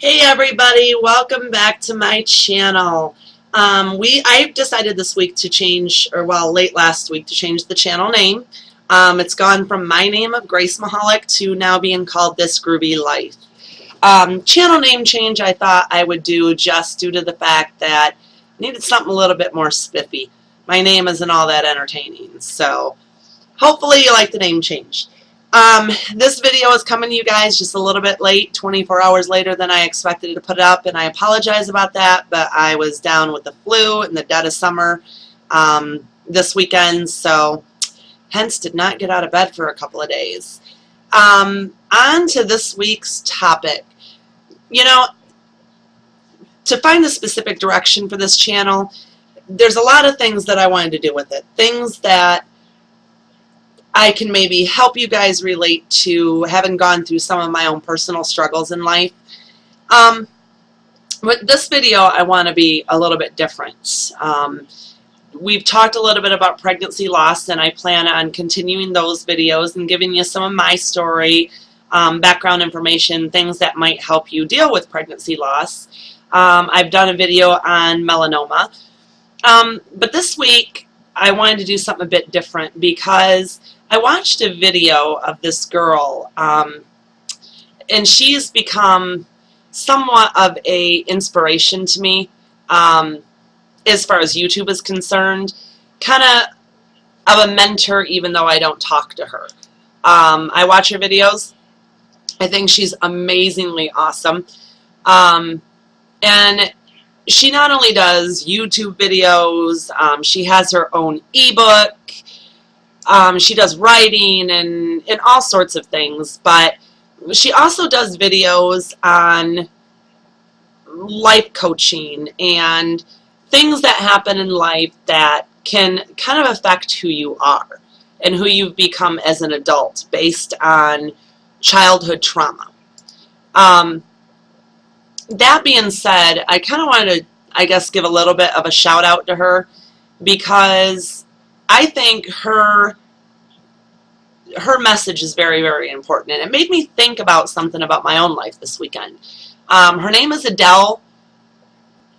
Hey everybody, welcome back to my channel. I decided this week to change, or well, late last week to change the channel name. It's gone from my name of Grace Mahalik to now being called This Groovy Life. Channel name change I thought I would do just due to the fact that I needed something a little bit more spiffy. My name isn't all that entertaining, so hopefully you like the name change. This video is coming to you guys just a little bit late, 24 hours later than I expected to put it up, and I apologize about that, but I was down with the flu in the dead of summer this weekend, so hence did not get out of bed for a couple of days. On to this week's topic. You know, to find the specific direction for this channel, there's a lot of things that I wanted to do with it. Things that I can maybe help you guys relate to, having gone through some of my own personal struggles in life. But this video, I want to be a little bit different. We've talked a little bit about pregnancy loss, and I plan on continuing those videos and giving you some of my story, background information, things that might help you deal with pregnancy loss. I've done a video on melanoma. But this week, I wanted to do something a bit different because I watched a video of this girl, and she's become somewhat of a inspiration to me as far as YouTube is concerned, kind of a mentor even though I don't talk to her. I watch her videos. I think she's amazingly awesome. And she not only does YouTube videos, she has her own ebook. She does writing and all sorts of things, but she also does videos on life coaching and things that happen in life that can kind of affect who you are and who you've become as an adult based on childhood trauma. That being said, I kind of wanted to, I guess, give a little bit of a shout out to her because I think her message is very, very important, and it made me think about something about my own life this weekend. Her name is Adelle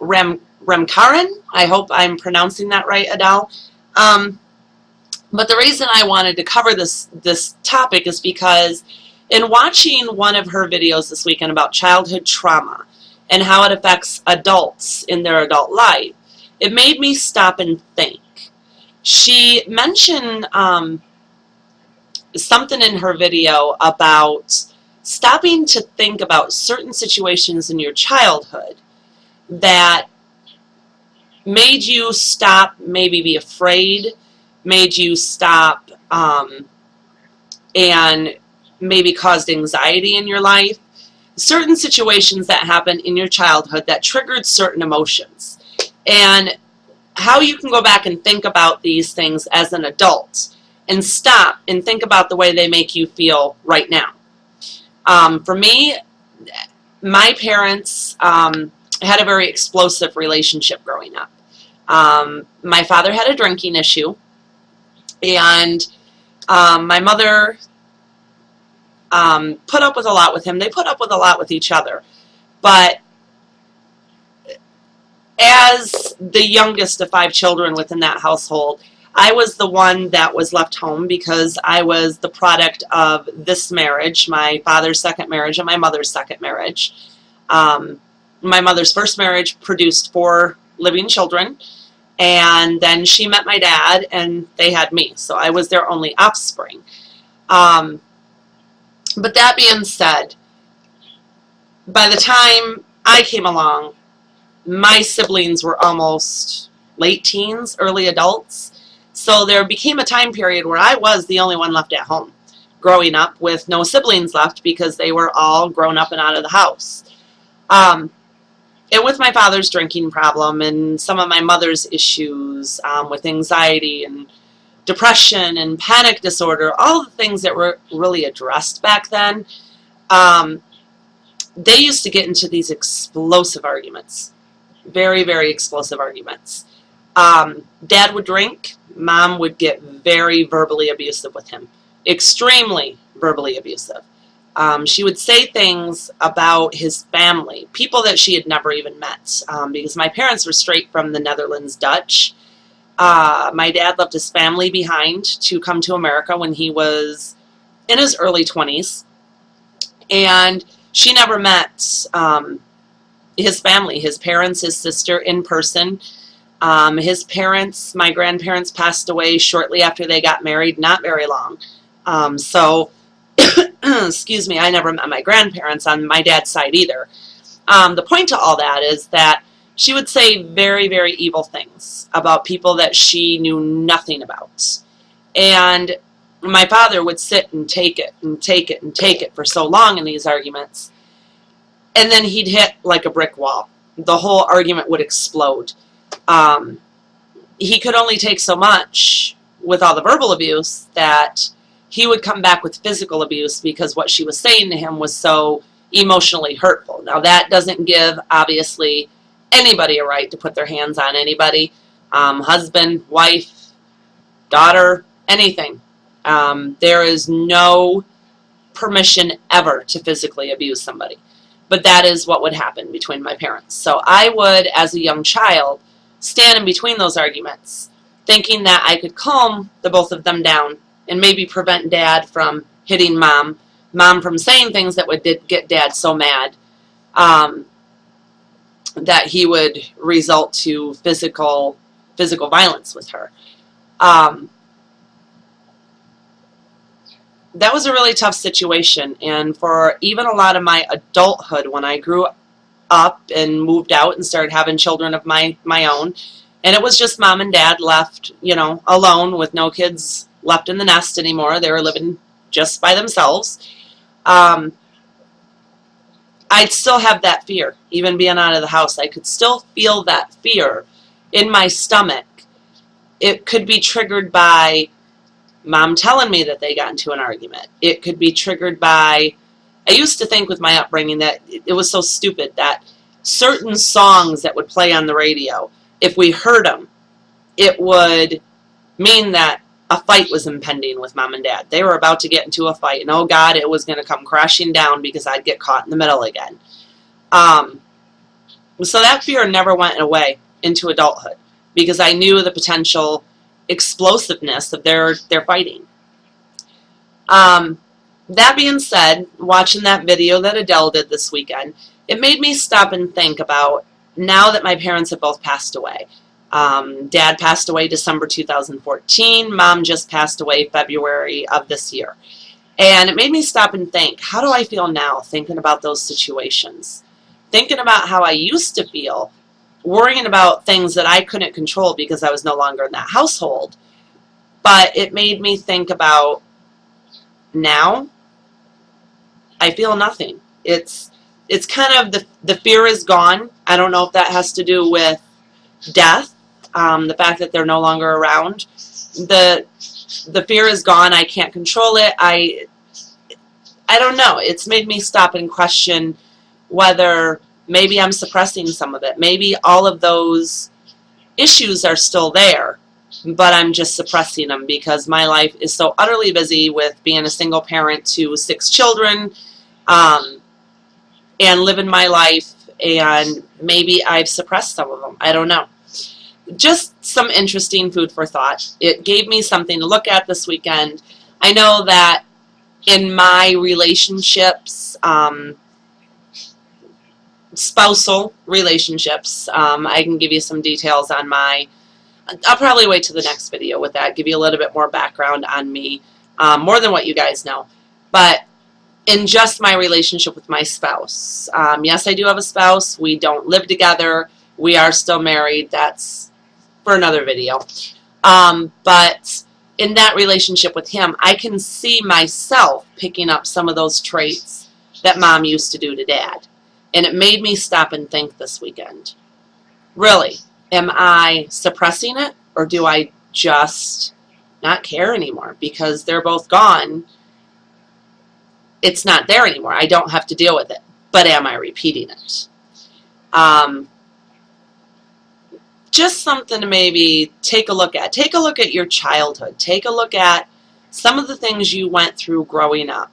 Ramcharan. I hope I'm pronouncing that right, Adele. But the reason I wanted to cover this topic is because in watching one of her videos this weekend about childhood trauma and how it affects adults in their adult life, it made me stop and think. She mentioned something in her video about stopping to think about certain situations in your childhood that made you stop, maybe be afraid, made you stop, and maybe caused anxiety in your life. Certain situations that happened in your childhood that triggered certain emotions, and how you can go back and think about these things as an adult and stop and think about the way they make you feel right now. For me, my parents had a very explosive relationship growing up. My father had a drinking issue, and my mother put up with a lot with him. They put up with a lot with each other. But as the youngest of 5 children within that household, I was the one that was left home because I was the product of this marriage, my father's second marriage and my mother's second marriage. My mother's first marriage produced 4 living children, and then she met my dad and they had me, so I was their only offspring. But that being said, by the time I came along, my siblings were almost late teens, early adults. So there became a time period where I was the only one left at home, growing up with no siblings left because they were all grown up and out of the house. And with my father's drinking problem and some of my mother's issues with anxiety and depression and panic disorder, all the things that were really addressed back then, they used to get into these explosive arguments. Very, very explosive arguments. Dad would drink. Mom would get very verbally abusive with him. Extremely verbally abusive. She would say things about his family, people that she had never even met, because my parents were straight from the Netherlands Dutch. My dad left his family behind to come to America when he was in his early 20s, and she never met his family, his parents, his sister, in person. His parents, my grandparents, passed away shortly after they got married, not very long. So, excuse me, I never met my grandparents on my dad's side either. The point to all that is that she would say very, very evil things about people that she knew nothing about. And my father would sit and take it and take it and take it for so long in these arguments. And then he'd hit like a brick wall. The whole argument would explode. He could only take so much with all the verbal abuse that he would come back with physical abuse because what she was saying to him was so emotionally hurtful. Now, that doesn't give, obviously, anybody a right to put their hands on anybody. Husband, wife, daughter, anything. There is no permission ever to physically abuse somebody. But that is what would happen between my parents. So I would, as a young child, stand in between those arguments, thinking that I could calm the both of them down and maybe prevent Dad from hitting Mom, Mom from saying things that would get Dad so mad that he would result to physical violence with her. That was a really tough situation, and for even a lot of my adulthood, when I grew up and moved out and started having children of my own, and it was just Mom and Dad left, you know, alone with no kids left in the nest anymore. They were living just by themselves. I'd still have that fear, even being out of the house. I could still feel that fear in my stomach. It could be triggered by Mom telling me that they got into an argument. It could be triggered by, I used to think with my upbringing that it was so stupid that certain songs that would play on the radio, if we heard them, it would mean that a fight was impending with Mom and Dad. They were about to get into a fight, and oh God, it was going to come crashing down because I'd get caught in the middle again. So that fear never went away into adulthood because I knew the potential explosiveness of their fighting. That being said, watching that video that Adele did this weekend, it made me stop and think about, now that my parents have both passed away. Dad passed away December 2014. Mom just passed away February of this year. And it made me stop and think, how do I feel now thinking about those situations? Thinking about how I used to feel, worrying about things that I couldn't control because I was no longer in that household. But it made me think about, now I feel nothing. It's kind of, the fear is gone. I don't know if that has to do with death, the fact that they're no longer around. The fear is gone. I can't control it. I don't know. It's made me stop and question whether maybe I'm suppressing some of it. Maybe all of those issues are still there, but I'm just suppressing them because my life is so utterly busy with being a single parent to 6 children, and living my life, and maybe I've suppressed some of them. I don't know. Just some interesting food for thought. It gave me something to look at this weekend. I know that in my relationships, spousal relationships, I can give you some details on I'll probably wait to the next video with that, give you a little bit more background on me, more than what you guys know. But in just my relationship with my spouse, yes, I do have a spouse. We don't live together. We are still married. That's for another video. But in that relationship with him, I can see myself picking up some of those traits that Mom used to do to Dad. And it made me stop and think this weekend. Really, am I suppressing it, or do I just not care anymore? Because they're both gone. It's not there anymore. I don't have to deal with it. But am I repeating it? Just something to maybe take a look at. Take a look at your childhood. Take a look at some of the things you went through growing up.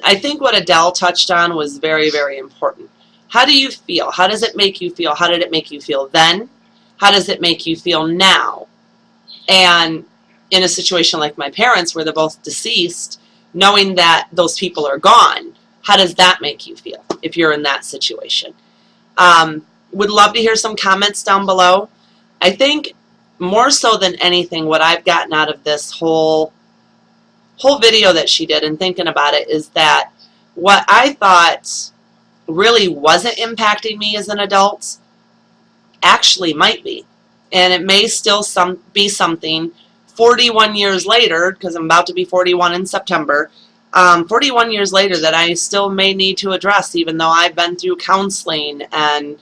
I think what Adele touched on was very, very important. How do you feel? How does it make you feel? How did it make you feel then? How does it make you feel now? And in a situation like my parents, where they're both deceased, knowing that those people are gone, how does that make you feel if you're in that situation? Would love to hear some comments down below. I think more so than anything, what I've gotten out of this whole video that she did and thinking about it is that what I thought really wasn't impacting me as an adult actually might be. And it may still be something 41 years later, because I'm about to be 41 in September, 41 years later that I still may need to address, even though I've been through counseling and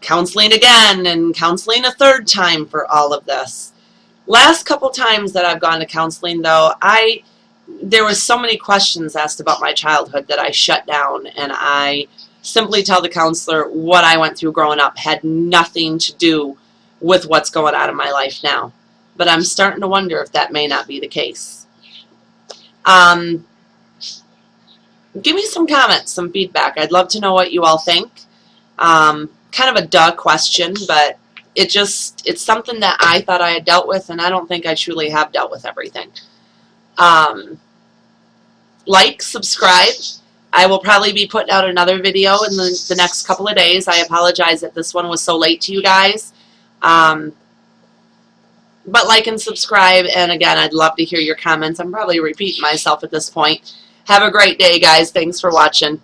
counseling again and counseling a third time for all of this. Last couple times that I've gone to counseling, though, there was so many questions asked about my childhood that I shut down, and I simply tell the counselor what I went through growing up had nothing to do with what's going on in my life now. But I'm starting to wonder if that may not be the case. Give me some comments, some feedback. I'd love to know what you all think. Kind of a duh question, but it's something that I thought I had dealt with, and I don't think I truly have dealt with everything. Like, subscribe. I will probably be putting out another video in the next couple of days. I apologize that this one was so late to you guys. But like and subscribe, and again, I'd love to hear your comments. I'm probably repeating myself at this point. Have a great day, guys. Thanks for watching.